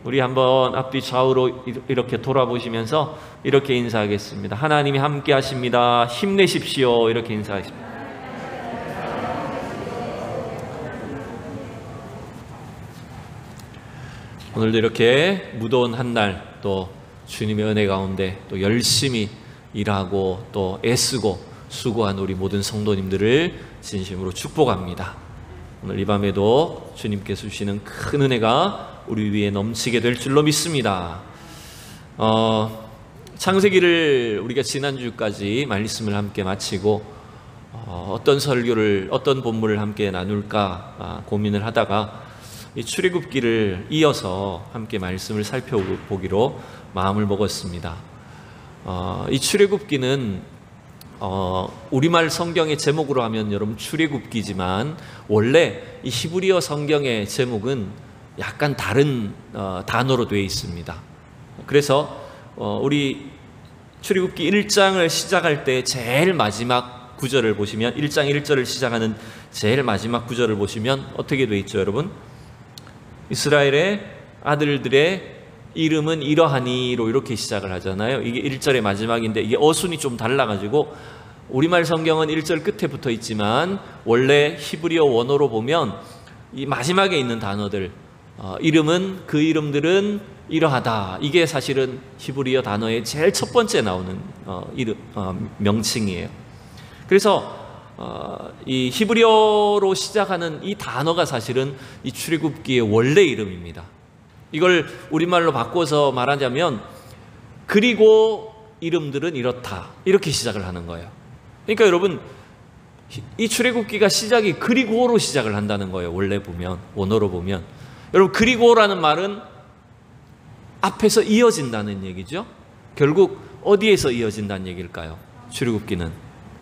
우리 한번 앞뒤 좌우로 이렇게 돌아보시면서 이렇게 인사하겠습니다. 하나님이 함께 하십니다. 힘내십시오. 이렇게 인사하십니다. 오늘도 이렇게 무더운 한날 또 주님의 은혜 가운데 또 열심히 일하고 또 애쓰고 수고한 우리 모든 성도님들을 진심으로 축복합니다. 오늘 이 밤에도 주님께서 주시는 큰 은혜가 우리 위에 넘치게 될 줄로 믿습니다. 창세기를 우리가 지난주까지 말씀을 함께 마치고 어떤 설교를 어떤 본문을 함께 나눌까 고민을 하다가 이 출애굽기를 이어서 함께 말씀을 살펴보기로 마음을 먹었습니다. 이 출애굽기는 우리말 성경의 제목으로 하면 여러분 출애굽기지만 원래 이 히브리어 성경의 제목은 약간 다른 단어로 되어 있습니다. 그래서 우리 출애굽기 1장을 시작할 때 제일 마지막 구절을 보시면 1장 1절을 시작하는 제일 마지막 구절을 보시면 어떻게 되어 있죠, 여러분? 이스라엘의 아들들의 이름은 이러하니로 이렇게 시작을 하잖아요. 이게 1절의 마지막인데 이게 어순이 좀 달라가지고 우리말 성경은 1절 끝에 붙어 있지만 원래 히브리어 원어로 보면 이 마지막에 있는 단어들 이름은 그 이름들은 이러하다. 이게 사실은 히브리어 단어의 제일 첫 번째 나오는 명칭이에요. 그래서 이 히브리어로 시작하는 이 단어가 사실은 이 출애굽기의 원래 이름입니다. 이걸 우리말로 바꿔서 말하자면 그리고 이름들은 이렇다. 이렇게 시작을 하는 거예요. 그러니까 여러분 이 출애굽기가 시작이 그리고로 시작을 한다는 거예요. 원래 보면 원어로 보면 여러분 그리고라는 말은 앞에서 이어진다는 얘기죠. 결국 어디에서 이어진다는 얘기일까요? 출애굽기는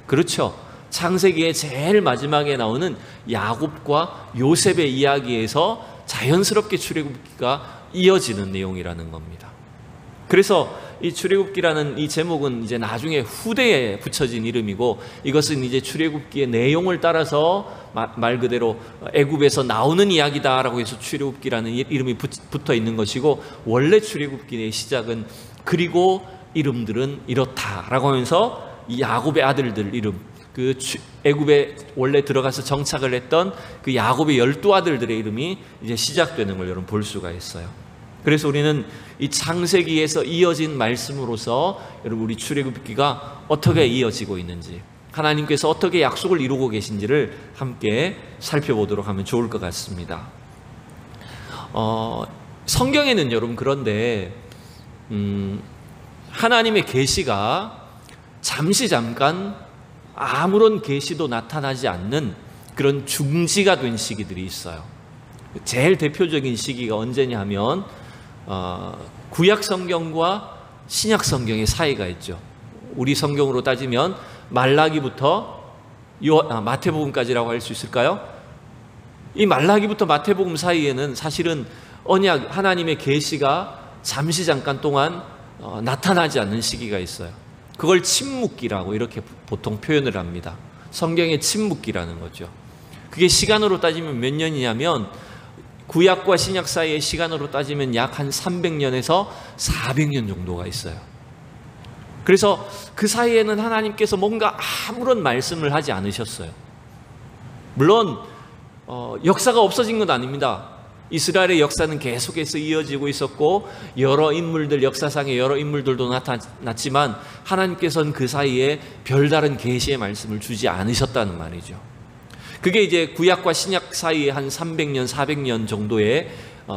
그렇죠. 창세기의 제일 마지막에 나오는 야곱과 요셉의 이야기에서 자연스럽게 출애굽기가 이어지는 내용이라는 겁니다. 그래서 이 출애굽기라는 이 제목은 이제 나중에 후대에 붙여진 이름이고 이것은 이제 출애굽기의 내용을 따라서 말 그대로 애굽에서 나오는 이야기다라고 해서 출애굽기라는 이름이 붙어 있는 것이고 원래 출애굽기의 시작은 그리고 이름들은 이렇다라고 하면서 이 야곱의 아들들 이름 그 애굽에 원래 들어가서 정착을 했던 그 야곱의 12아들들의 이름이 이제 시작되는 걸 여러분 볼 수가 있어요. 그래서 우리는 이 창세기에서 이어진 말씀으로서 여러분 우리 출애굽기가 어떻게 이어지고 있는지 하나님께서 어떻게 약속을 이루고 계신지를 함께 살펴보도록 하면 좋을 것 같습니다. 성경에는 여러분 그런데 하나님의 계시가 잠깐 아무런 계시도 나타나지 않는 그런 중지가 된 시기들이 있어요. 제일 대표적인 시기가 언제냐 하면 구약 성경과 신약 성경의 사이가 있죠. 우리 성경으로 따지면 말라기부터 마태복음까지라고 할 수 있을까요? 이 말라기부터 마태복음 사이에는 사실은 언약 하나님의 계시가 잠깐 동안 나타나지 않는 시기가 있어요. 그걸 침묵기라고 이렇게 보통 표현을 합니다. 성경의 침묵기라는 거죠. 그게 시간으로 따지면 몇 년이냐면 구약과 신약 사이의 시간으로 따지면 약 한 300년에서 400년 정도가 있어요. 그래서 그 사이에는 하나님께서 뭔가 아무런 말씀을 하지 않으셨어요. 물론 역사가 없어진 건 아닙니다. 이스라엘의 역사는 계속해서 이어지고 있었고 여러 인물들 역사상의 여러 인물들도 나타났지만 하나님께서는 그 사이에 별다른 계시의 말씀을 주지 않으셨다는 말이죠. 그게 이제 구약과 신약 사이에 한 300년, 400년 정도의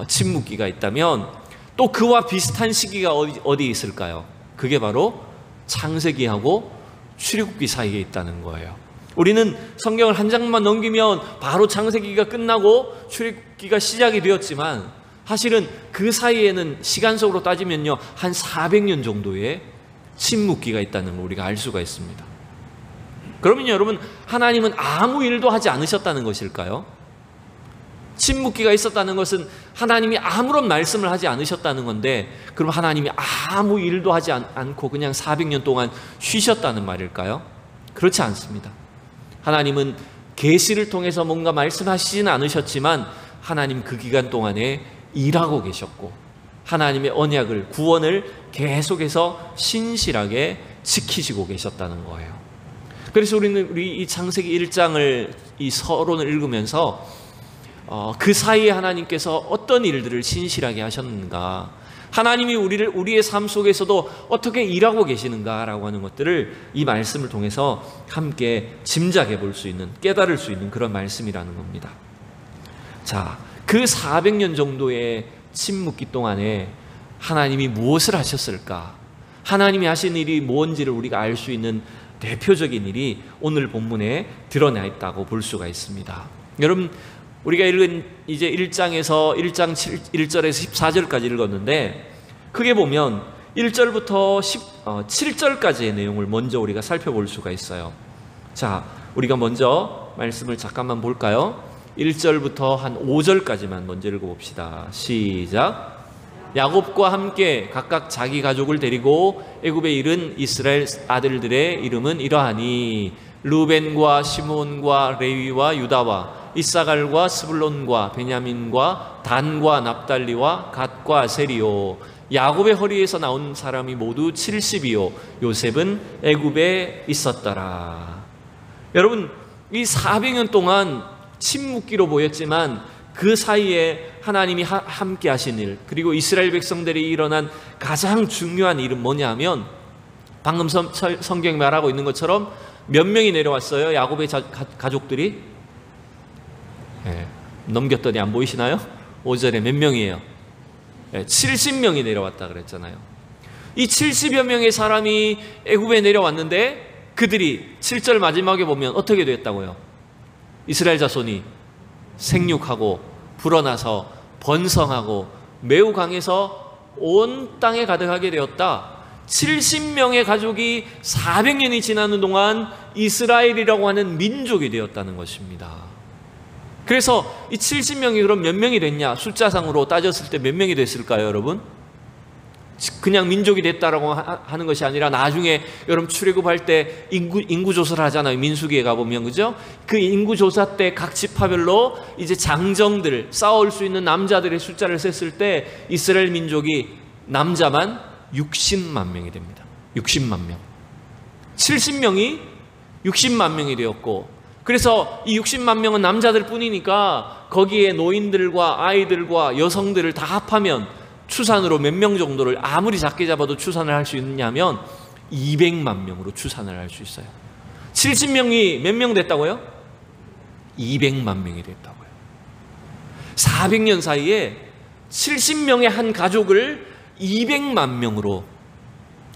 침묵기가 있다면 또 그와 비슷한 시기가 어디에 있을까요? 그게 바로 창세기하고 출애굽기 사이에 있다는 거예요. 우리는 성경을 한 장만 넘기면 바로 창세기가 끝나고 출애굽기가 시작이 되었지만 사실은 그 사이에는 시간적으로 따지면요 한 400년 정도의 침묵기가 있다는 걸 우리가 알 수가 있습니다. 그러면 여러분 하나님은 아무 일도 하지 않으셨다는 것일까요? 침묵기가 있었다는 것은 하나님이 아무런 말씀을 하지 않으셨다는 건데 그럼 하나님이 아무 일도 하지 않고 그냥 400년 동안 쉬셨다는 말일까요? 그렇지 않습니다. 하나님은 계시를 통해서 뭔가 말씀하시지는 않으셨지만 하나님 그 기간 동안에 일하고 계셨고 하나님의 언약을, 구원을 계속해서 신실하게 지키시고 계셨다는 거예요. 그래서 우리 이 창세기 1장을, 이 서론을 읽으면서 그 사이에 하나님께서 어떤 일들을 신실하게 하셨는가, 하나님이 우리의 삶 속에서도 어떻게 일하고 계시는가라고 하는 것들을 이 말씀을 통해서 함께 짐작해 볼 수 있는, 깨달을 수 있는 그런 말씀이라는 겁니다. 자, 그 400년 정도의 침묵기 동안에 하나님이 무엇을 하셨을까? 하나님이 하신 일이 뭔지를 우리가 알 수 있는 대표적인 일이 오늘 본문에 드러나 있다고 볼 수가 있습니다. 여러분, 우리가 읽은 이제 1장에서 1장 1절에서 14절까지 읽었는데, 크게 보면 1절부터 7절까지의 내용을 먼저 우리가 살펴볼 수가 있어요. 자, 우리가 먼저 말씀을 잠깐만 볼까요? 1절부터 한 5절까지만 먼저 읽어봅시다. 시작. 야곱과 함께 각각 자기 가족을 데리고 애굽에 이른 이스라엘 아들들의 이름은 이러하니, 루벤과 시므온과 레위와 유다와 이사갈과 스불론과 베냐민과 단과 납달리와 갓과 아세리요. 야곱의 허리에서 나온 사람이 모두 70이요 요셉은 애굽에 있었더라. 여러분, 이 400년 동안 침묵기로 보였지만 그 사이에 하나님이 함께 하신 일, 그리고 이스라엘 백성들이 일어난 가장 중요한 일은 뭐냐 하면, 방금 성경이 말하고 있는 것처럼 몇 명이 내려왔어요? 야곱의 가족들이? 네, 넘겼더니 안 보이시나요? 5절에 몇 명이에요? 네, 70명이 내려왔다 그랬잖아요. 이 70여 명의 사람이 애굽에 내려왔는데, 그들이 7절 마지막에 보면 어떻게 됐다고요? 이스라엘 자손이 생육하고 불어나서 번성하고 매우 강해서 온 땅에 가득하게 되었다. 70명의 가족이 400년이 지나는 동안 이스라엘이라고 하는 민족이 되었다는 것입니다. 그래서 이 70명이 그럼 몇 명이 됐냐? 숫자상으로 따졌을 때 몇 명이 됐을까요, 여러분? 그냥 민족이 됐다라고 하는 것이 아니라, 나중에 여러분 출애굽할 때 인구 조사를 하잖아요. 민수기에 가보면, 그죠? 그 인구 조사 때 각 지파별로 이제 장정들, 싸울 수 있는 남자들의 숫자를 셌을 때 이스라엘 민족이 남자만 60만 명이 됩니다. 60만 명. 70명이 60만 명이 되었고, 그래서 이 60만 명은 남자들 뿐이니까 거기에 노인들과 아이들과 여성들을 다 합하면 추산으로 몇 명 정도를 아무리 작게 잡아도 추산을 할 수 있느냐면 200만 명으로 추산을 할 수 있어요. 70명이 몇 명 됐다고요? 200만 명이 됐다고요. 400년 사이에 70명의 한 가족을 200만 명으로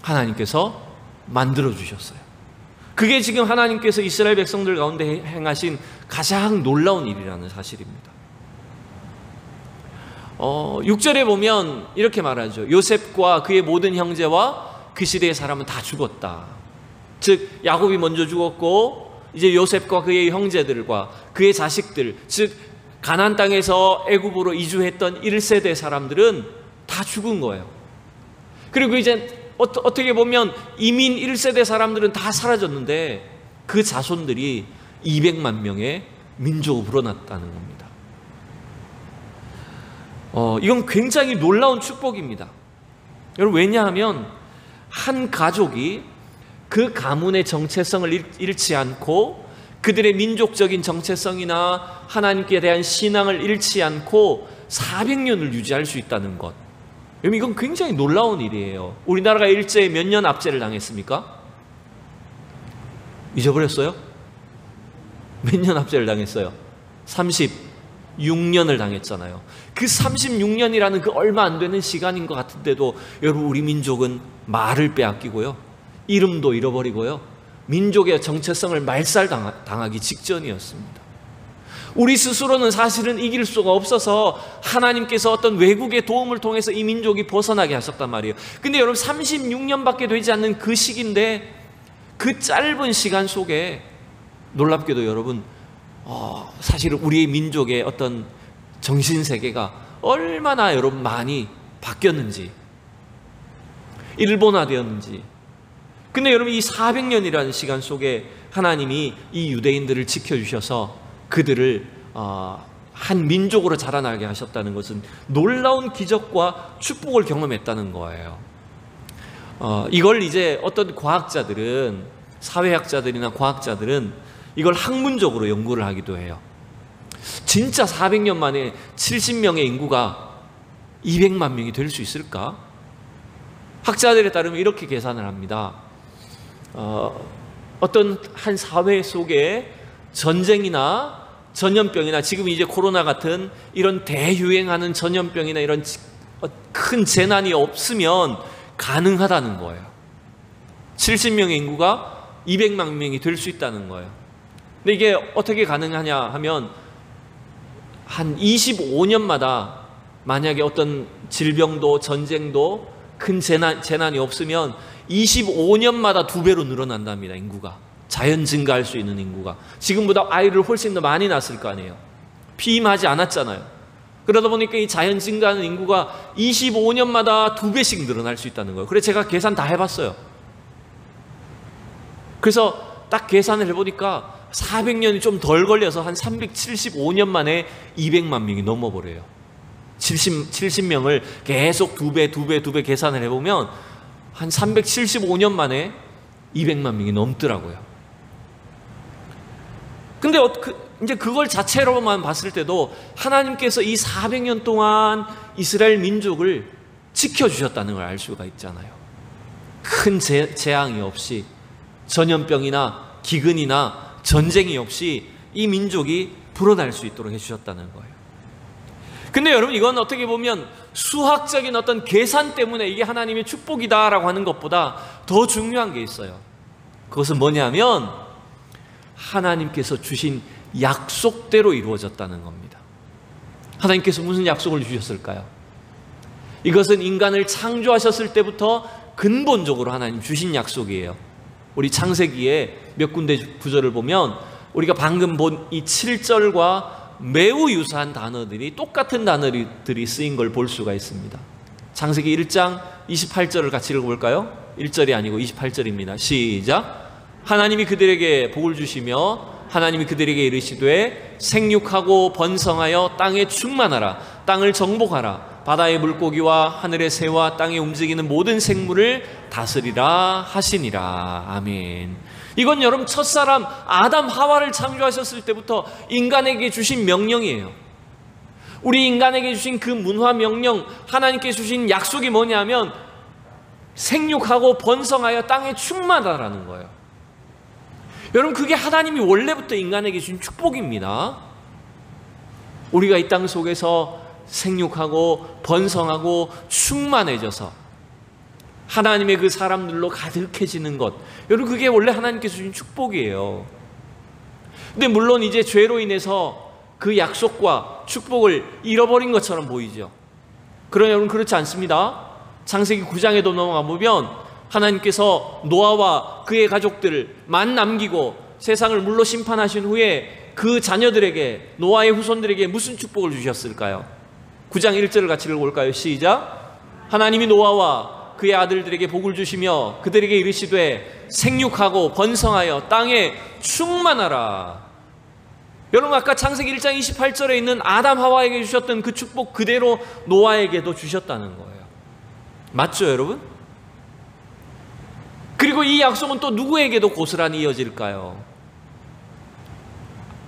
하나님께서 만들어 주셨어요. 그게 지금 하나님께서 이스라엘 백성들 가운데 행하신 가장 놀라운 일이라는 사실입니다. 6절에 보면 이렇게 말하죠. 요셉과 그의 모든 형제와 그 시대의 사람은 다 죽었다. 즉 야곱이 먼저 죽었고, 이제 요셉과 그의 형제들과 그의 자식들, 즉 가나안 땅에서 애굽으로 이주했던 1세대 사람들은 다 죽은 거예요. 그리고 이제 어떻게 보면 이민 1세대 사람들은 다 사라졌는데, 그 자손들이 200만 명의 민족으로 불어났다는 겁니다. 이건 굉장히 놀라운 축복입니다. 여러분, 왜냐하면 한 가족이 그 가문의 정체성을 잃지 않고, 그들의 민족적인 정체성이나 하나님께 대한 신앙을 잃지 않고 400년을 유지할 수 있다는 것, 여러분, 이건 굉장히 놀라운 일이에요. 우리나라가 일제에 몇 년 압제를 당했습니까? 잊어버렸어요? 몇 년 압제를 당했어요? 36년을 당했잖아요. 그 36년이라는 그 얼마 안 되는 시간인 것 같은데도 여러분, 우리 민족은 말을 빼앗기고요, 이름도 잃어버리고요, 민족의 정체성을 말살당하기 직전이었습니다. 우리 스스로는 사실은 이길 수가 없어서 하나님께서 어떤 외국의 도움을 통해서 이 민족이 벗어나게 하셨단 말이에요. 근데 여러분, 36년밖에 되지 않는 그 시기인데, 그 짧은 시간 속에 놀랍게도 여러분, 사실은 우리의 민족의 어떤 정신세계가 얼마나 여러분 많이 바뀌었는지, 일본화되었는지. 근데 여러분, 이 400년이라는 시간 속에 하나님이 이 유대인들을 지켜주셔서 그들을 한 민족으로 자라나게 하셨다는 것은 놀라운 기적과 축복을 경험했다는 거예요. 이걸 이제 어떤 과학자들은, 사회학자들이나 과학자들은 이걸 학문적으로 연구를 하기도 해요. 진짜 400년 만에 70명의 인구가 200만 명이 될 수 있을까? 학자들에 따르면 이렇게 계산을 합니다. 어떤 한 사회 속에 전쟁이나 전염병이나 지금 이제 코로나 같은 이런 대유행하는 전염병이나 이런 큰 재난이 없으면 가능하다는 거예요. 70명의 인구가 200만 명이 될 수 있다는 거예요. 근데 이게 어떻게 가능하냐 하면 한 25년마다 만약에 어떤 질병도 전쟁도 큰 재난이 없으면 25년마다 2배로 늘어난답니다. 인구가. 자연 증가할 수 있는 인구가. 지금보다 아이를 훨씬 더 많이 낳았을 거 아니에요. 피임하지 않았잖아요. 그러다 보니까 이 자연 증가하는 인구가 25년마다 2배씩 늘어날 수 있다는 거예요. 그래서 제가 계산 다 해봤어요. 그래서 딱 계산을 해보니까 400년이 좀 덜 걸려서 한 375년 만에 200만 명이 넘어버려요. 70명을 계속 2배 계산을 해보면 한 375년 만에 200만 명이 넘더라고요. 근데 이제 그걸 자체로만 봤을 때도 하나님께서 이 400년 동안 이스라엘 민족을 지켜주셨다는 걸 알 수가 있잖아요. 큰 재앙이 없이, 전염병이나 기근이나 전쟁이 없이 이 민족이 불어날 수 있도록 해주셨다는 거예요. 근데 여러분, 이건 어떻게 보면 수학적인 어떤 계산 때문에 이게 하나님의 축복이다라고 하는 것보다 더 중요한 게 있어요. 그것은 뭐냐면 하나님께서 주신 약속대로 이루어졌다는 겁니다. 하나님께서 무슨 약속을 주셨을까요? 이것은 인간을 창조하셨을 때부터 근본적으로 하나님 주신 약속이에요. 우리 창세기에 몇 군데 구절을 보면 우리가 방금 본 이 7절과 매우 유사한 단어들이, 똑같은 단어들이 쓰인 걸 볼 수가 있습니다. 창세기 1장 28절을 같이 읽어볼까요? 1절이 아니고 28절입니다. 시작. 하나님이 그들에게 복을 주시며 하나님이 그들에게 이르시되 생육하고 번성하여 땅에 충만하라. 땅을 정복하라. 바다의 물고기와 하늘의 새와 땅에 움직이는 모든 생물을 다스리라 하시니라. 아멘. 이건 여러분, 첫사람 아담 하와를 창조하셨을 때부터 인간에게 주신 명령이에요. 우리 인간에게 주신 그 문화 명령, 하나님께 주신 약속이 뭐냐면 생육하고 번성하여 땅에 충만하라는 거예요. 여러분, 그게 하나님이 원래부터 인간에게 주신 축복입니다. 우리가 이 땅 속에서 생육하고 번성하고 충만해져서 하나님의 그 사람들로 가득해지는 것, 여러분, 그게 원래 하나님께서 주신 축복이에요. 근데 물론 이제 죄로 인해서 그 약속과 축복을 잃어버린 것처럼 보이죠. 그러나 여러분, 그렇지 않습니다. 창세기 9장에도 넘어가 보면 하나님께서 노아와 그의 가족들만 남기고 세상을 물로 심판하신 후에 그 자녀들에게, 노아의 후손들에게 무슨 축복을 주셨을까요? 9장 1절을 같이 읽어볼까요? 시작. 하나님이 노아와 그의 아들들에게 복을 주시며 그들에게 이르시되 생육하고 번성하여 땅에 충만하라. 여러분, 아까 창세기 1장 28절에 있는 아담 하와에게 주셨던 그 축복 그대로 노아에게도 주셨다는 거예요. 맞죠, 여러분? 그리고 이 약속은 또 누구에게도 고스란히 이어질까요?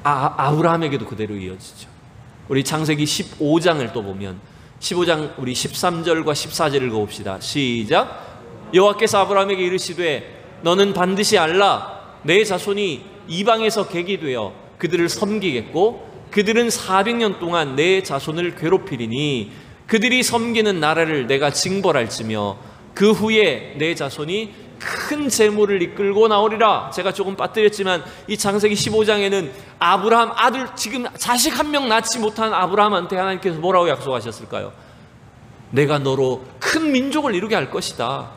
아브라함에게도 그대로 이어지죠. 우리 창세기 15장을 또 보면 15장 우리 13절과 14절을 읽어봅시다. 시작. 여호와께서 아브라함에게 이르시되 너는 반드시 알라. 내 자손이 이방에서 객이 되어 그들을 섬기겠고 그들은 400년 동안 내 자손을 괴롭히리니 그들이 섬기는 나라를 내가 징벌할지며 그 후에 내 자손이 큰 재물을 이끌고 나오리라. 제가 조금 빠뜨렸지만 이 창세기 15장에는 아브라함 아들, 지금 자식 한 명 낳지 못한 아브라함한테 하나님께서 뭐라고 약속하셨을까요? 내가 너로 큰 민족을 이루게 할 것이다.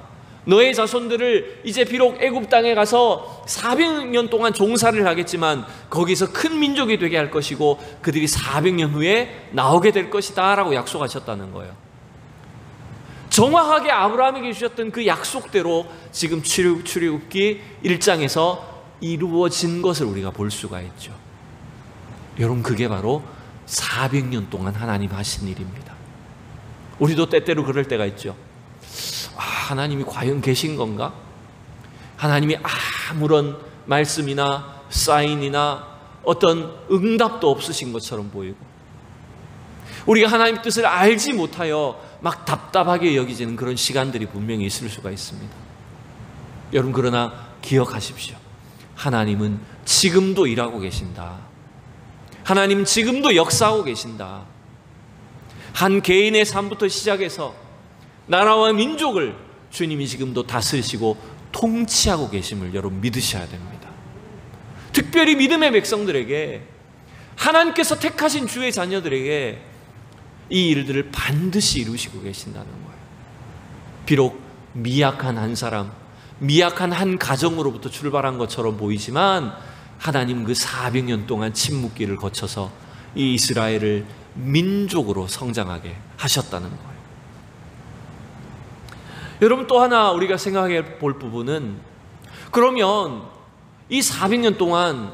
너의 자손들을 이제 비록 애굽 땅에 가서 400년 동안 종살이를 하겠지만 거기서 큰 민족이 되게 할 것이고 그들이 400년 후에 나오게 될 것이다 라고 약속하셨다는 거예요. 정확하게 아브라함에게 주셨던 그 약속대로 지금 출애굽기 1장에서 이루어진 것을 우리가 볼 수가 있죠. 여러분, 그게 바로 400년 동안 하나님 하신 일입니다. 우리도 때때로 그럴 때가 있죠. 하나님이 과연 계신 건가? 하나님이 아무런 말씀이나 사인이나 어떤 응답도 없으신 것처럼 보이고, 우리가 하나님 뜻을 알지 못하여 막 답답하게 여기지는 그런 시간들이 분명히 있을 수가 있습니다. 여러분, 그러나 기억하십시오. 하나님은 지금도 일하고 계신다. 하나님은 지금도 역사하고 계신다. 한 개인의 삶부터 시작해서 나라와 민족을 주님이 지금도 다스리시고 통치하고 계심을 여러분 믿으셔야 됩니다. 특별히 믿음의 백성들에게, 하나님께서 택하신 주의 자녀들에게 이 일들을 반드시 이루시고 계신다는 거예요. 비록 미약한 한 사람, 미약한 한 가정으로부터 출발한 것처럼 보이지만 하나님 그 400년 동안 침묵기를 거쳐서 이 이스라엘을 민족으로 성장하게 하셨다는 거예요. 여러분, 또 하나 우리가 생각해 볼 부분은, 그러면 이 400년 동안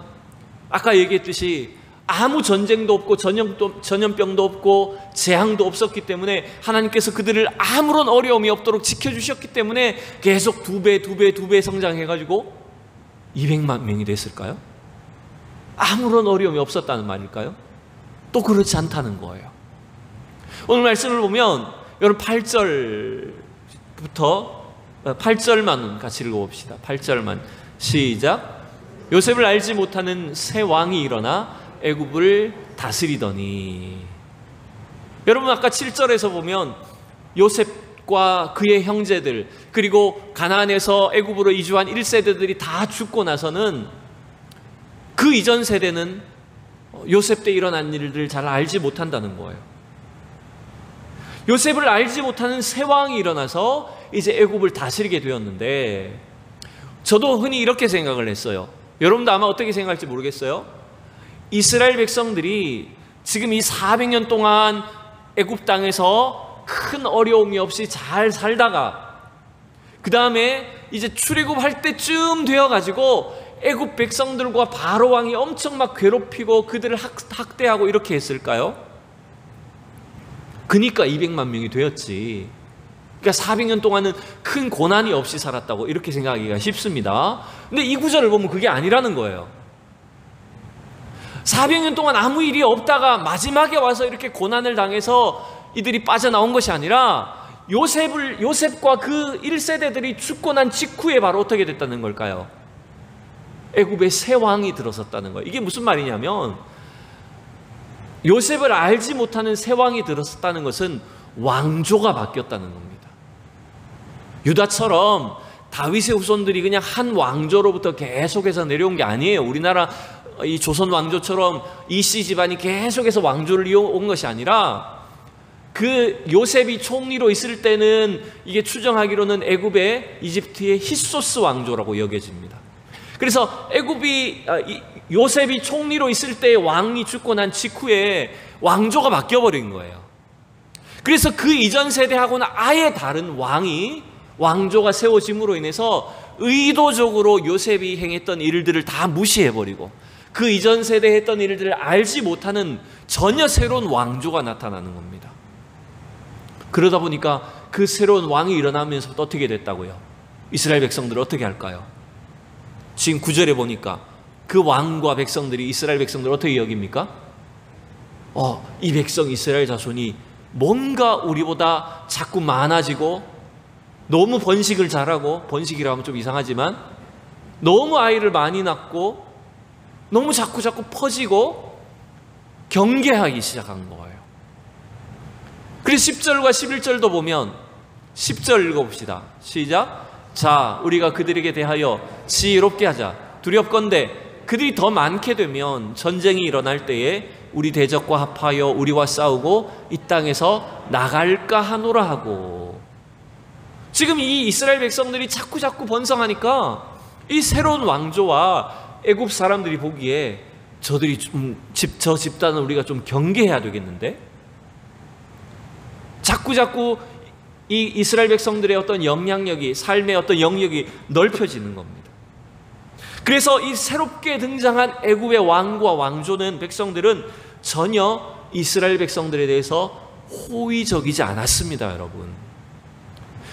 아까 얘기했듯이 아무 전쟁도 없고 전염병도 없고 재앙도 없었기 때문에 하나님께서 그들을 아무런 어려움이 없도록 지켜주셨기 때문에 계속 두 배 성장해가지고 200만 명이 됐을까요? 아무런 어려움이 없었다는 말일까요? 또 그렇지 않다는 거예요. 오늘 말씀을 보면 여러분 8절만 같이 읽어봅시다. 8절만 시작. 요셉을 알지 못하는 새 왕이 일어나 애굽을 다스리더니. 여러분, 아까 7절에서 보면 요셉과 그의 형제들, 그리고 가나안에서 애굽으로 이주한 1세대들이 다 죽고 나서는 그 이전 세대는 요셉 때 일어난 일들을 잘 알지 못한다는 거예요. 요셉을 알지 못하는 새 왕이 일어나서 이제 애굽을 다스리게 되었는데, 저도 흔히 이렇게 생각을 했어요. 여러분도 아마 어떻게 생각할지 모르겠어요. 이스라엘 백성들이 지금 이 400년 동안 애굽 땅에서 큰 어려움이 없이 잘 살다가 그 다음에 이제 출애굽할 때쯤 되어가지고 애굽 백성들과 바로 왕이 엄청 막 괴롭히고 그들을 학대하고 이렇게 했을까요? 그러니까 200만 명이 되었지. 그러니까 400년 동안은 큰 고난이 없이 살았다고 이렇게 생각하기가 쉽습니다. 근데 이 구절을 보면 그게 아니라는 거예요. 400년 동안 아무 일이 없다가 마지막에 와서 이렇게 고난을 당해서 이들이 빠져나온 것이 아니라 요셉과 그 1세대들이 죽고 난 직후에 바로 어떻게 됐다는 걸까요? 애굽의 새 왕이 들어섰다는 거예요. 이게 무슨 말이냐면, 요셉을 알지 못하는 새 왕이 들어섰다는 것은 왕조가 바뀌었다는 겁니다. 유다처럼 다윗의 후손들이 그냥 한 왕조로부터 계속해서 내려온 게 아니에요. 우리나라 이 조선 왕조처럼 이씨 집안이 계속해서 왕조를 이어온 것이 아니라, 그 요셉이 총리로 있을 때는 이게 추정하기로는 애굽의 이집트의 히소스 왕조라고 여겨집니다. 그래서 요셉이 총리로 있을 때 왕이 죽고 난 직후에 왕조가 바뀌어버린 거예요. 그래서 그 이전 세대하고는 아예 다른 왕조가 세워짐으로 인해서 의도적으로 요셉이 행했던 일들을 다 무시해버리고 그 이전 세대에 했던 일들을 알지 못하는 전혀 새로운 왕조가 나타나는 겁니다. 그러다 보니까 그 새로운 왕이 일어나면서 어떻게 됐다고요? 이스라엘 백성들은 어떻게 할까요? 지금 9절에 보니까 그 왕과 백성들이 이스라엘 백성들을 어떻게 여깁니까? 이 백성 이스라엘 자손이 뭔가 우리보다 자꾸 많아지고 너무 번식을 잘하고, 번식이라 하면 좀 이상하지만 너무 아이를 많이 낳고 너무 자꾸 퍼지고 경계하기 시작한 거예요. 그래서 10절과 11절도 보면, 10절 읽어봅시다. 시작. 자, 우리가 그들에게 대하여 지혜롭게 하자. 두렵건대 그들이 더 많게 되면 전쟁이 일어날 때에 우리 대적과 합하여 우리와 싸우고 이 땅에서 나갈까 하노라 하고. 지금 이 이스라엘 백성들이 자꾸 번성하니까 이 새로운 왕조와 애굽 사람들이 보기에 저 집단은 우리가 좀 경계해야 되겠는데, 자꾸 이 이스라엘 백성들의 어떤 영향력이, 삶의 어떤 영역이 넓혀지는 겁니다. 그래서 이 새롭게 등장한 애굽의 왕과 왕조는, 백성들은 전혀 이스라엘 백성들에 대해서 호의적이지 않았습니다, 여러분.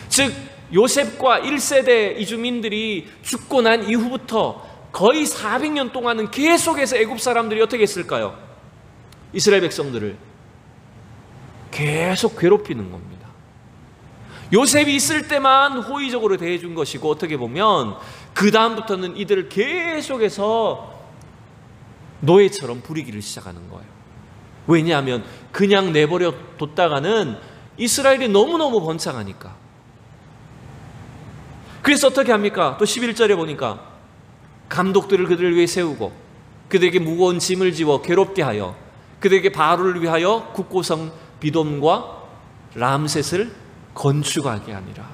즉 요셉과 1세대 이주민들이 죽고 난 이후부터 거의 400년 동안은 계속해서 애굽 사람들이 어떻게 했을까요? 이스라엘 백성들을 계속 괴롭히는 겁니다. 요셉이 있을 때만 호의적으로 대해준 것이고, 어떻게 보면 그 다음부터는 이들을 계속해서 노예처럼 부리기를 시작하는 거예요. 왜냐하면 그냥 내버려 뒀다가는 이스라엘이 너무너무 번창하니까. 그래서 어떻게 합니까? 또 11절에 보니까 감독들을 그들을 위해 세우고 그들에게 무거운 짐을 지워 괴롭게 하여 그들에게 바로를 위하여 국고성 비돔과 람셋을 건축하게 하니라.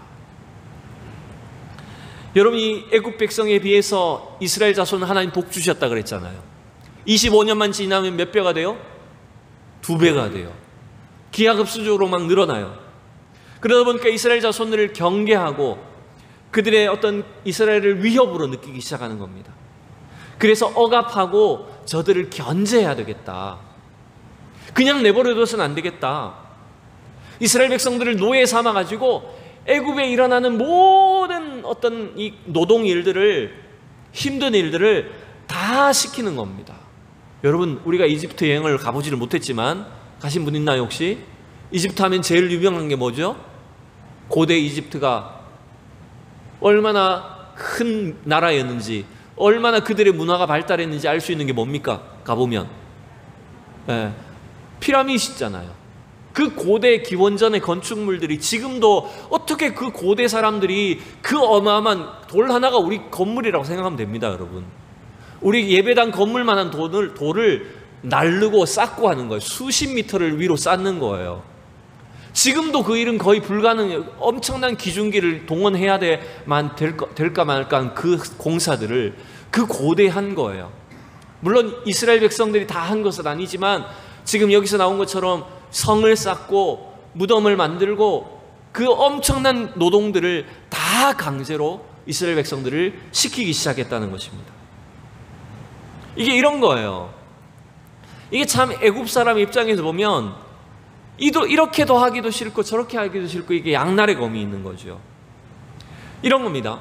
여러분, 이 애굽 백성에 비해서 이스라엘 자손은 하나님 복 주셨다 그랬잖아요. 25년만 지나면 몇 배가 돼요? 2배가 돼요. 기하급수적으로 막 늘어나요. 그러다 보니까 이스라엘 자손들을 경계하고 그들의 어떤 이스라엘을 위협으로 느끼기 시작하는 겁니다. 그래서 억압하고 저들을 견제해야 되겠다. 그냥 내버려둬서는 안 되겠다. 이스라엘 백성들을 노예 삼아가지고 애굽에 일어나는 모든 어떤 이 노동 일들을, 힘든 일들을 다 시키는 겁니다. 여러분, 우리가 이집트 여행을 가보지를 못했지만 가신 분 있나요 혹시? 이집트 하면 제일 유명한 게 뭐죠? 고대 이집트가 얼마나 큰 나라였는지, 얼마나 그들의 문화가 발달했는지 알 수 있는 게 뭡니까? 가보면 피라미드잖아요. 그 고대 기원전의 건축물들이 지금도 어떻게 그 고대 사람들이 그 어마어마한 돌 하나가 우리 건물이라고 생각하면 됩니다, 여러분. 우리 예배당 건물만한 돌을 날르고 쌓고 하는 거예요. 수십 미터를 위로 쌓는 거예요. 지금도 그 일은 거의 불가능해요. 엄청난 기중기를 동원해야 될까 말까 그 공사들을 그 고대한 거예요. 물론 이스라엘 백성들이 다 한 것은 아니지만 지금 여기서 나온 것처럼 성을 쌓고 무덤을 만들고 그 엄청난 노동들을 다 강제로 이스라엘 백성들을 시키기 시작했다는 것입니다. 이게 이런 거예요. 이게 참 애굽 사람 입장에서 보면 이렇게도 하기도 싫고 저렇게 하기도 싫고, 이게 양날의 검이 있는 거죠. 이런 겁니다.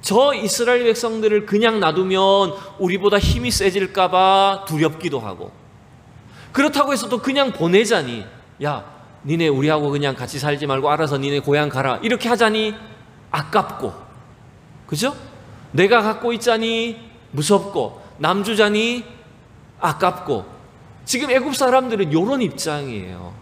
저 이스라엘 백성들을 그냥 놔두면 우리보다 힘이 세질까 봐 두렵기도 하고, 그렇다고 해서 또 그냥 보내자니, 야 니네 우리하고 그냥 같이 살지 말고 알아서 니네 고향 가라, 이렇게 하자니 아깝고, 그죠? 내가 갖고 있자니 무섭고, 남주자니 아깝고. 지금 애굽 사람들은 이런 입장이에요.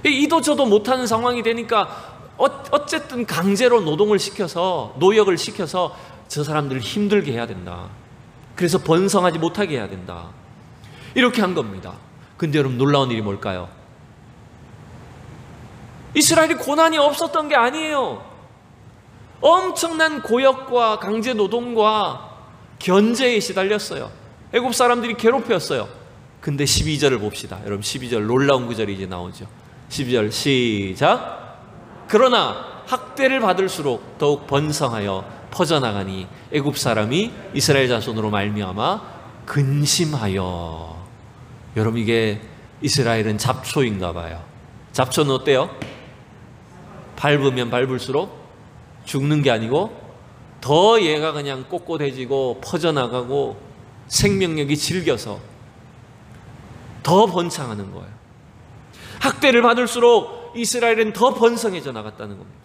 이도 저도 못하는 상황이 되니까 어쨌든 강제로 노동을 시켜서, 노역을 시켜서 저 사람들을 힘들게 해야 된다. 그래서 번성하지 못하게 해야 된다. 이렇게 한 겁니다. 근데 여러분, 놀라운 일이 뭘까요? 이스라엘이 고난이 없었던 게 아니에요. 엄청난 고역과 강제 노동과 견제에 시달렸어요. 애굽 사람들이 괴롭혔어요. 근데 12절을 봅시다. 여러분, 12절 놀라운 구절이 이제 나오죠. 12절 시작. 그러나 학대를 받을수록 더욱 번성하여 퍼져나가니 애굽 사람이 이스라엘 자손으로 말미암아 근심하여. 여러분, 이게 이스라엘은 잡초인가 봐요. 잡초는 어때요? 밟으면 밟을수록 죽는 게 아니고 더 얘가 그냥 꼿꼿해지고 퍼져나가고 생명력이 질겨서 더 번창하는 거예요. 학대를 받을수록 이스라엘은 더 번성해져 나갔다는 겁니다.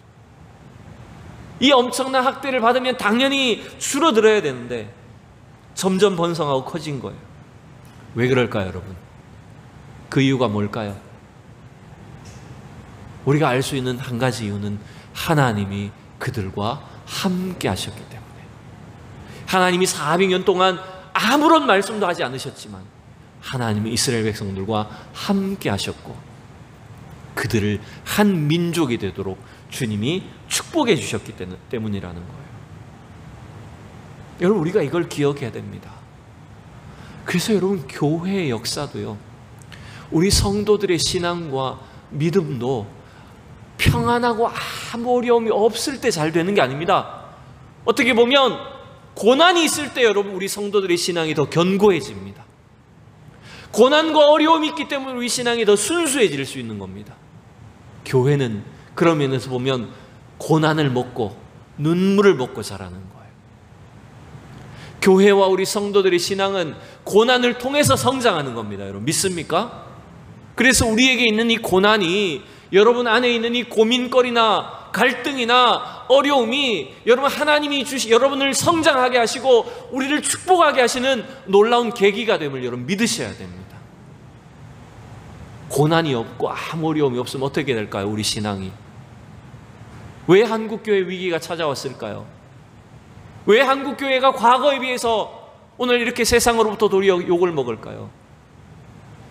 이 엄청난 학대를 받으면 당연히 줄어들어야 되는데 점점 번성하고 커진 거예요. 왜 그럴까요, 여러분? 그 이유가 뭘까요? 우리가 알 수 있는 한 가지 이유는 하나님이 그들과 함께 하셨기 때문에. 하나님이 400년 동안 아무런 말씀도 하지 않으셨지만 하나님이 이스라엘 백성들과 함께 하셨고 그들을 한 민족이 되도록 주님이 축복해 주셨기 때문이라는 거예요. 여러분, 우리가 이걸 기억해야 됩니다. 그래서 여러분, 교회의 역사도요, 우리 성도들의 신앙과 믿음도 평안하고 아무 어려움이 없을 때 잘 되는 게 아닙니다. 어떻게 보면 고난이 있을 때 여러분, 우리 성도들의 신앙이 더 견고해집니다. 고난과 어려움이 있기 때문에 우리 신앙이 더 순수해질 수 있는 겁니다. 교회는 그런 면에서 보면 고난을 먹고 눈물을 먹고 자라는 거예요. 교회와 우리 성도들의 신앙은 고난을 통해서 성장하는 겁니다. 여러분 믿습니까? 그래서 우리에게 있는 이 고난이, 여러분 안에 있는 이 고민거리나 갈등이나 어려움이 여러분 하나님이 여러분을 성장하게 하시고 우리를 축복하게 하시는 놀라운 계기가 됨을 여러분 믿으셔야 됩니다. 고난이 없고 아무 어려움이 없으면 어떻게 될까요? 우리 신앙이. 왜 한국교회 위기가 찾아왔을까요? 왜 한국교회가 과거에 비해서 오늘 이렇게 세상으로부터 도리어 욕을 먹을까요?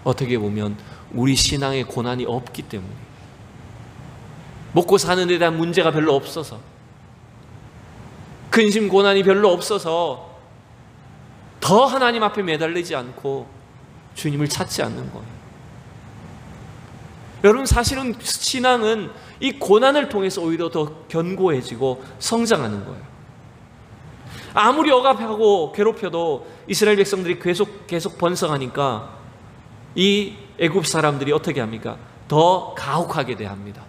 어떻게 보면 우리 신앙에 고난이 없기 때문에, 먹고 사는 데 대한 문제가 별로 없어서, 근심 고난이 별로 없어서 더 하나님 앞에 매달리지 않고 주님을 찾지 않는 거예요. 여러분 사실은 신앙은 이 고난을 통해서 오히려 더 견고해지고 성장하는 거예요. 아무리 억압하고 괴롭혀도 이스라엘 백성들이 계속 번성하니까 이 애굽 사람들이 어떻게 합니까? 더 가혹하게 대합니다.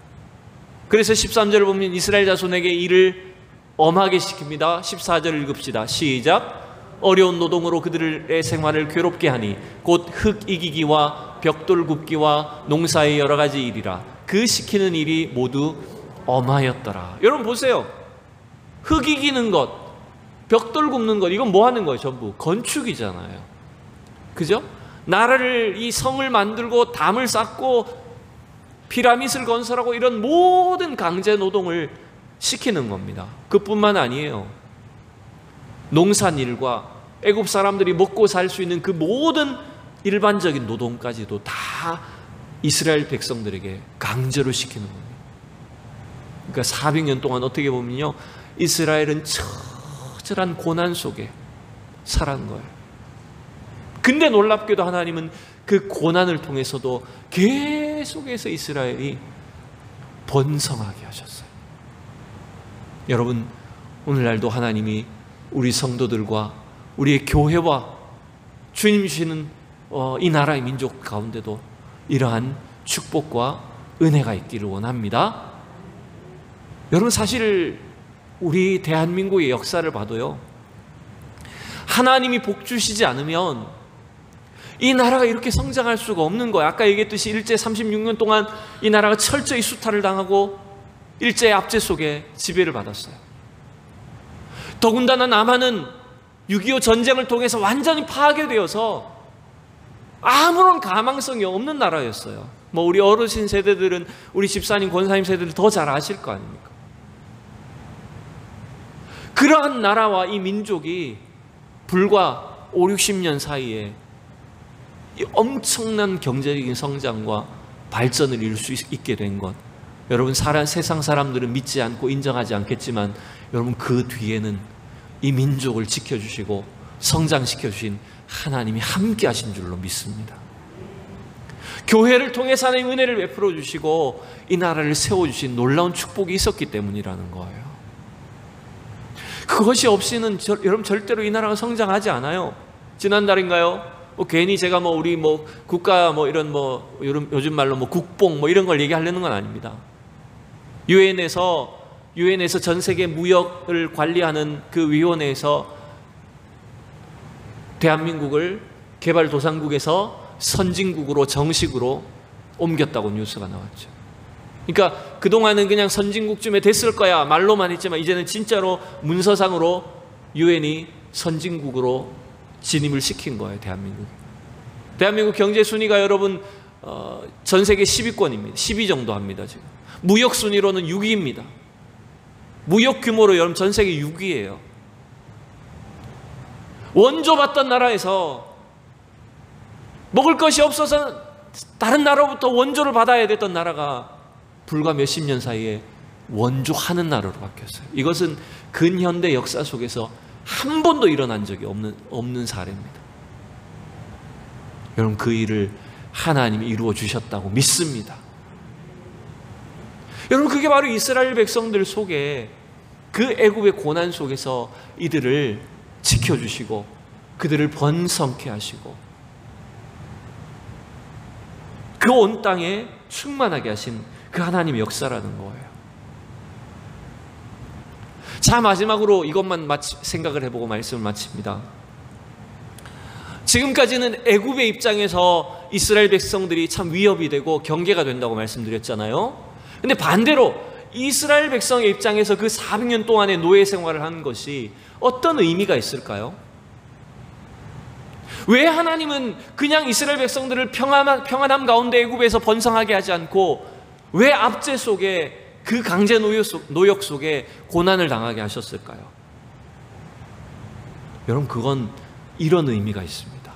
그래서 13절을 보면 이스라엘 자손에게 일을 엄하게 시킵니다. 14절을 읽읍시다. 시작. 어려운 노동으로 그들의 생활을 괴롭게 하니 곧 흙 이기기와 벽돌 굽기와 농사의 여러 가지 일이라. 그 시키는 일이 모두 엄하였더라. 여러분 보세요. 흙 이기는 것, 벽돌 굽는 것, 이건 뭐 하는 거예요? 전부 건축이잖아요. 그죠? 나라를, 이 성을 만들고 담을 쌓고 피라밋을 건설하고 이런 모든 강제 노동을 시키는 겁니다. 그뿐만 아니에요. 농산일과 애굽 사람들이 먹고 살 수 있는 그 모든 일반적인 노동까지도 다 이스라엘 백성들에게 강제로 시키는 겁니다. 그러니까 400년 동안 어떻게 보면요, 이스라엘은 처절한 고난 속에 살아간 거예요. 근데 놀랍게도 하나님은 그 고난을 통해서도 계속해서 이스라엘이 번성하게 하셨어요. 여러분, 오늘날도 하나님이 우리 성도들과 우리의 교회와 주님 주시는 이 나라의 민족 가운데도 이러한 축복과 은혜가 있기를 원합니다. 여러분 사실 우리 대한민국의 역사를 봐도요, 하나님이 복 주시지 않으면 이 나라가 이렇게 성장할 수가 없는 거예요. 아까 얘기했듯이 일제 36년 동안 이 나라가 철저히 수탈을 당하고 일제의 압제 속에 지배를 받았어요. 더군다나 남한은 6.25 전쟁을 통해서 완전히 파괴되어서 아무런 가망성이 없는 나라였어요. 뭐 우리 어르신 세대들은, 우리 집사님, 권사님 세대들 더 잘 아실 거 아닙니까? 그러한 나라와 이 민족이 불과 5, 60년 사이에 이 엄청난 경제적인 성장과 발전을 이룰 수 있게 된 것, 여러분 세상 사람들은 믿지 않고 인정하지 않겠지만 여러분 그 뒤에는 이 민족을 지켜주시고 성장시켜주신 하나님이 함께 하신 줄로 믿습니다. 교회를 통해서 하나님 은혜를 베풀어 주시고 이 나라를 세워주신 놀라운 축복이 있었기 때문이라는 거예요. 그것이 없이는 여러분 절대로 이 나라가 성장하지 않아요. 지난달인가요? 괜히 제가 우리 국가 이런 요즘 말로 국뽕 이런 걸 얘기하려는 건 아닙니다. 유엔에서 전 세계 무역을 관리하는 그 위원회에서 대한민국을 개발도상국에서 선진국으로 정식으로 옮겼다고 뉴스가 나왔죠. 그러니까 그동안은 그냥 선진국쯤에 됐을 거야 말로만 했지만 이제는 진짜로 문서상으로 유엔이 선진국으로 진입을 시킨 거예요. 대한민국 경제 순위가 여러분 전 세계 10위권입니다. 10위 정도 합니다. 지금 무역 순위로는 6위입니다. 무역 규모로 여러분 전 세계 6위예요. 원조 받던 나라에서 먹을 것이 없어서 다른 나라로부터 원조를 받아야 됐던 나라가 불과 몇십 년 사이에 원조하는 나라로 바뀌었어요. 이것은 근현대 역사 속에서 한 번도 일어난 적이 없는 사례입니다. 여러분 그 일을 하나님이 이루어 주셨다고 믿습니다. 여러분 그게 바로 이스라엘 백성들 속에 그 애굽의 고난 속에서 이들을 지켜주시고 그들을 번성케 하시고 그 온 땅에 충만하게 하신 그 하나님의 역사라는 거예요. 자, 마지막으로 이것만 생각을 해보고 말씀을 마칩니다. 지금까지는 애굽의 입장에서 이스라엘 백성들이 참 위협이 되고 경계가 된다고 말씀드렸잖아요. 근데 반대로 이스라엘 백성의 입장에서 그 400년 동안의 노예 생활을 하는 것이 어떤 의미가 있을까요? 왜 하나님은 그냥 이스라엘 백성들을 평안함 가운데 애굽에서 번성하게 하지 않고 왜 압제 속에 그 강제 노역 속에 고난을 당하게 하셨을까요? 여러분, 그건 이런 의미가 있습니다.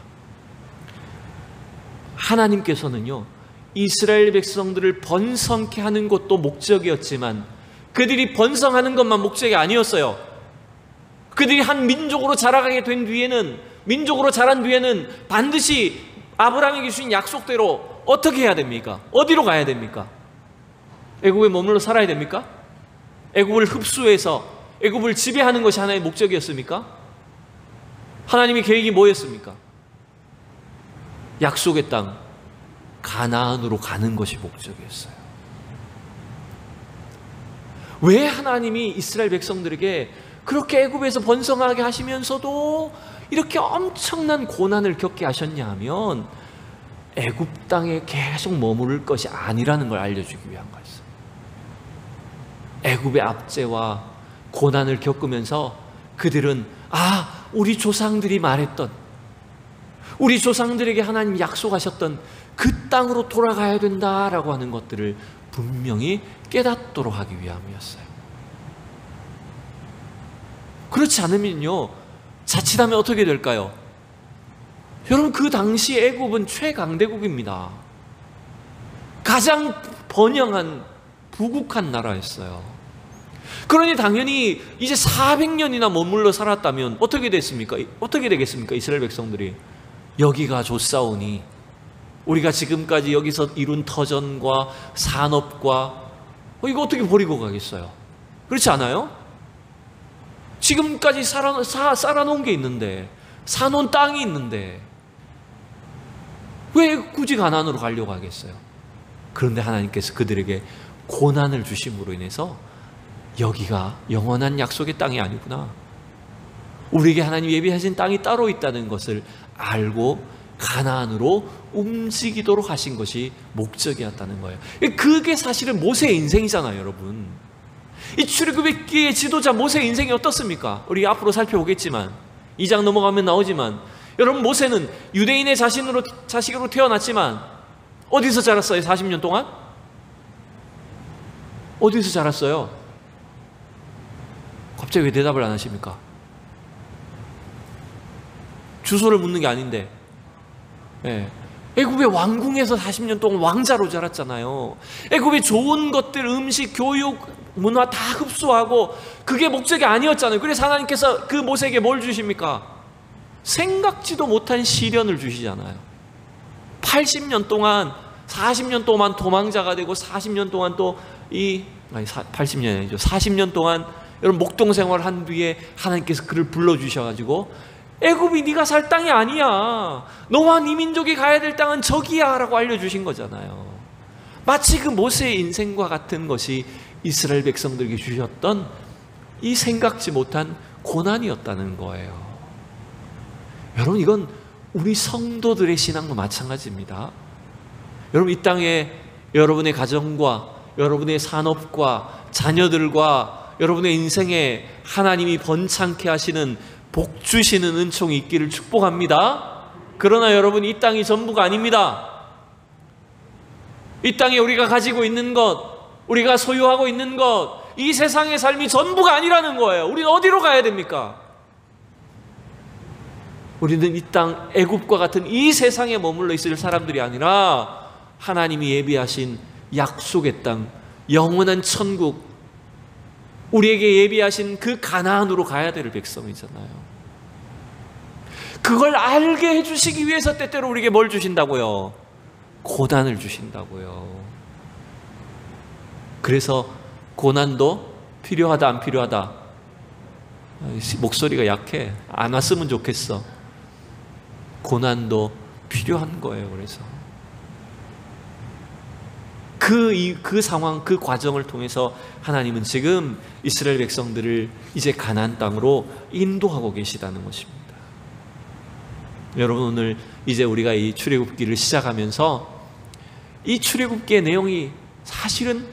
하나님께서는요, 이스라엘 백성들을 번성케 하는 것도 목적이었지만 그들이 번성하는 것만 목적이 아니었어요. 그들이 한 민족으로 자라게 된 뒤에는, 민족으로 자란 뒤에는 반드시 아브라함에게 주신 약속대로 어떻게 해야 됩니까? 어디로 가야 됩니까? 애굽에 머물러 살아야 됩니까? 애굽을 흡수해서 애굽을 지배하는 것이 하나의 목적이었습니까? 하나님의 계획이 뭐였습니까? 약속의 땅 가나안으로 가는 것이 목적이었어요. 왜 하나님이 이스라엘 백성들에게 그렇게 애굽에서 번성하게 하시면서도 이렇게 엄청난 고난을 겪게 하셨냐 하면 애굽 땅에 계속 머무를 것이 아니라는 걸 알려주기 위한 거였어요. 애굽의 압제와 고난을 겪으면서 그들은 우리 조상들이 말했던, 우리 조상들에게 하나님 약속하셨던 그 땅으로 돌아가야 된다라고 하는 것들을 분명히 깨닫도록 하기 위함이었어요. 그렇지 않으면요, 자칫하면 어떻게 될까요? 여러분, 그 당시 애굽은 최강대국입니다. 가장 번영한 부국한 나라였어요. 그러니 당연히 이제 400년이나 머물러 살았다면 어떻게 됐습니까? 어떻게 되겠습니까? 이스라엘 백성들이 여기가 좋사오니 우리가 지금까지 여기서 이룬 터전과 산업과 이거 어떻게 버리고 가겠어요? 그렇지 않아요? 지금까지 쌓아놓은 게 있는데, 사놓은 땅이 있는데 왜 굳이 가나안으로 가려고 하겠어요? 그런데 하나님께서 그들에게 고난을 주심으로 인해서 여기가 영원한 약속의 땅이 아니구나, 우리에게 하나님 예비하신 땅이 따로 있다는 것을 알고 가나안으로 움직이도록 하신 것이 목적이었다는 거예요. 그게 사실은 모세의 인생이잖아요, 여러분. 이 출애굽의 지도자 모세의 인생이 어떻습니까? 우리 앞으로 살펴보겠지만, 2장 넘어가면 나오지만, 여러분, 모세는 유대인의 자식으로 태어났지만 어디서 자랐어요? 40년 동안? 어디서 자랐어요? 갑자기 왜 대답을 안 하십니까? 주소를 묻는 게 아닌데, 애굽의 왕궁에서 40년 동안 왕자로 자랐잖아요. 애굽의 좋은 것들, 음식, 교육, 문화 다 흡수하고 그게 목적이 아니었잖아요. 그래서 하나님께서 그 모세에게 뭘 주십니까? 생각지도 못한 시련을 주시잖아요. 80년 동안, 40년 동안 도망자가 되고 40년 동안 또 80년이 아니죠. 40년 동안 여러분 목동 생활을 한 뒤에 하나님께서 그를 불러주셔가지고 애굽이 네가 살 땅이 아니야, 너와 네 민족이 가야 될 땅은 저기야 라고 알려주신 거잖아요. 마치 그 모세의 인생과 같은 것이 이스라엘 백성들에게 주셨던 이 생각지 못한 고난이었다는 거예요. 여러분, 이건 우리 성도들의 신앙도 마찬가지입니다. 여러분, 이 땅에 여러분의 가정과 여러분의 산업과 자녀들과 여러분의 인생에 하나님이 번창케 하시는 복 주시는 은총이 있기를 축복합니다. 그러나 여러분, 이 땅이 전부가 아닙니다. 이 땅에 우리가 가지고 있는 것, 우리가 소유하고 있는 것, 이 세상의 삶이 전부가 아니라는 거예요. 우리는 어디로 가야 됩니까? 우리는 이 땅 애굽과 같은 이 세상에 머물러 있을 사람들이 아니라 하나님이 예비하신 약속의 땅, 영원한 천국, 우리에게 예비하신 그 가나안으로 가야 될 백성이잖아요. 그걸 알게 해주시기 위해서 때때로 우리에게 뭘 주신다고요? 고난을 주신다고요. 그래서 고난도 필요하다 안 필요하다? 목소리가 약해. 안 왔으면 좋겠어. 고난도 필요한 거예요. 그래서 그 상황, 그 과정을 통해서 하나님은 지금 이스라엘 백성들을 이제 가나안 땅으로 인도하고 계시다는 것입니다. 여러분, 오늘 이제 우리가 이 출애굽기를 시작하면서 이 출애굽기의 내용이 사실은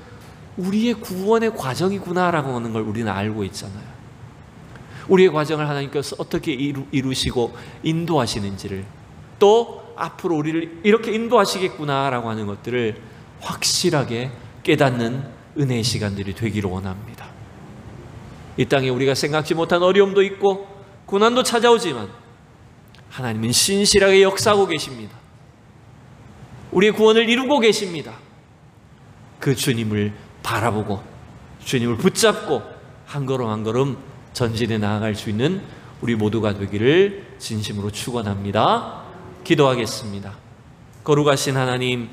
우리의 구원의 과정이구나라고 하는 걸 우리는 알고 있잖아요. 우리의 과정을 하나님께서 어떻게 이루시고 인도하시는지를, 또 앞으로 우리를 이렇게 인도하시겠구나라고 하는 것들을 확실하게 깨닫는 은혜의 시간들이 되기를 원합니다. 이 땅에 우리가 생각지 못한 어려움도 있고 고난도 찾아오지만 하나님은 신실하게 역사하고 계십니다. 우리의 구원을 이루고 계십니다. 그 주님을 바라보고 주님을 붙잡고 한 걸음 한 걸음 전진해 나아갈 수 있는 우리 모두가 되기를 진심으로 축원합니다. 기도하겠습니다. 거룩하신 하나님,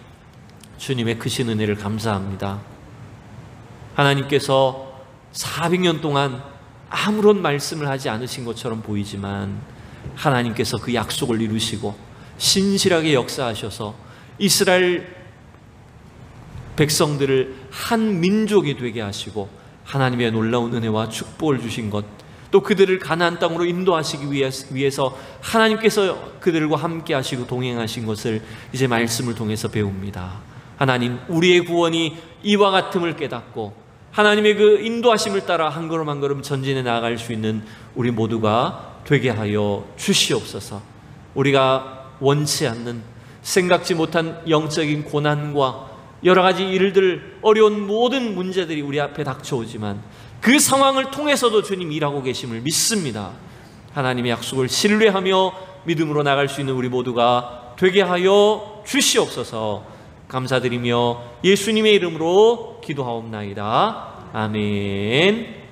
주님의 크신 은혜를 감사합니다. 하나님께서 400년 동안 아무런 말씀을 하지 않으신 것처럼 보이지만 하나님께서 그 약속을 이루시고 신실하게 역사하셔서 이스라엘 백성들을 한 민족이 되게 하시고 하나님의 놀라운 은혜와 축복을 주신 것, 또 그들을 가나안 땅으로 인도하시기 위해서 하나님께서 그들과 함께 하시고 동행하신 것을 이제 말씀을 통해서 배웁니다. 하나님, 우리의 구원이 이와 같음을 깨닫고 하나님의 그 인도하심을 따라 한 걸음 한 걸음 전진해 나아갈 수 있는 우리 모두가 되게 하여 주시옵소서. 우리가 원치 않는, 생각지 못한 영적인 고난과 여러 가지 일들, 어려운 모든 문제들이 우리 앞에 닥쳐오지만 그 상황을 통해서도 주님 일하고 계심을 믿습니다. 하나님의 약속을 신뢰하며 믿음으로 나갈 수 있는 우리 모두가 되게 하여 주시옵소서. 감사드리며 예수님의 이름으로 기도하옵나이다. 아멘.